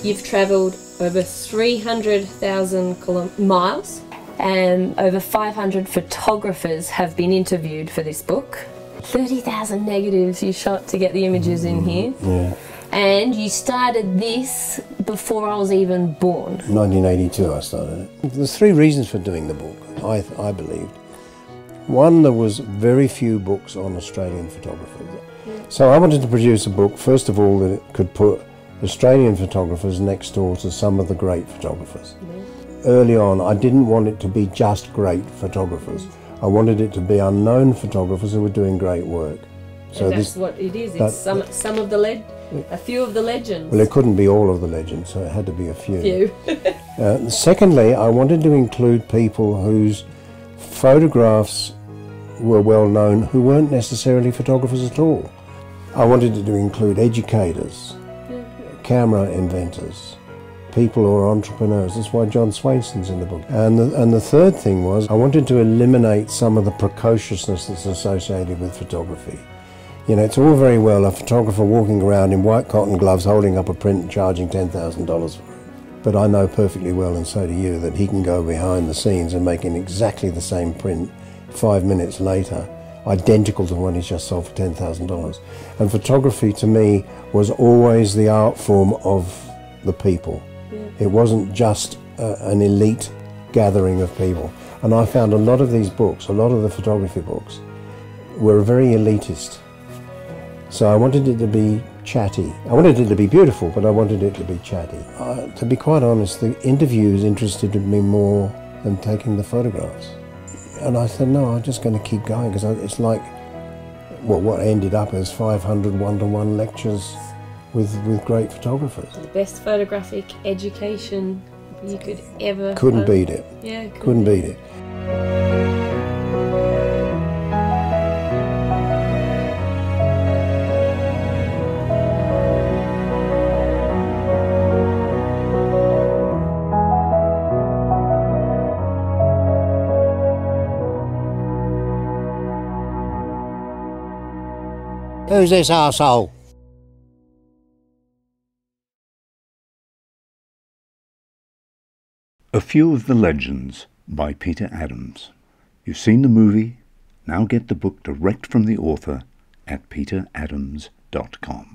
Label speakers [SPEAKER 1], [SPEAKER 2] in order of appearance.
[SPEAKER 1] You've travelled over 300,000 miles and over 500 photographers have been interviewed for this book. 30,000 negatives you shot to get the images in here.
[SPEAKER 2] Yeah.
[SPEAKER 1] And you started this before I was even born.
[SPEAKER 2] 1982 I started it. There's three reasons for doing the book, I believed. One, there was very few books on Australian photographers. So I wanted to produce a book, first of all, that it could put Australian photographers next door to some of the great photographers. Early on, I didn't want it to be just great photographers. I wanted it to be unknown photographers who were doing great work.
[SPEAKER 1] So that's what it is. It's some of the a few of the legends.
[SPEAKER 2] Well, it couldn't be all of the legends, so it had to be a few. Secondly, I wanted to include people whose photographs were well known who weren't necessarily photographers at all. I wanted to include educators, camera inventors, people who are entrepreneurs. That's why John Swainson's in the book. And the third thing was I wanted to eliminate some of the precociousness that's associated with photography. You know, it's all very well a photographer walking around in white cotton gloves holding up a print and charging $10,000 for it. But I know perfectly well, and so do you, that he can go behind the scenes and make exactly the same print 5 minutes later, identical to one he's just sold for $10,000. And photography to me was always the art form of the people. It wasn't just an elite gathering of people. And I found a lot of these books, a lot of the photography books, were very elitist. So I wanted it to be chatty. I wanted it to be beautiful, but I wanted it to be chatty. To be quite honest, the interviews interested me more than taking the photographs. And I said, no, I'm just going to keep going, because it's like, well, what ended up as 500 one-to-one lectures with great photographers.
[SPEAKER 1] The best photographic education you could ever...
[SPEAKER 2] Couldn't beat it.
[SPEAKER 1] Yeah,
[SPEAKER 2] couldn't beat it. Who's this arsehole?
[SPEAKER 3] A Few of the Legends by Peter Adams. You've seen the movie, now get the book direct from the author at peteradams.com.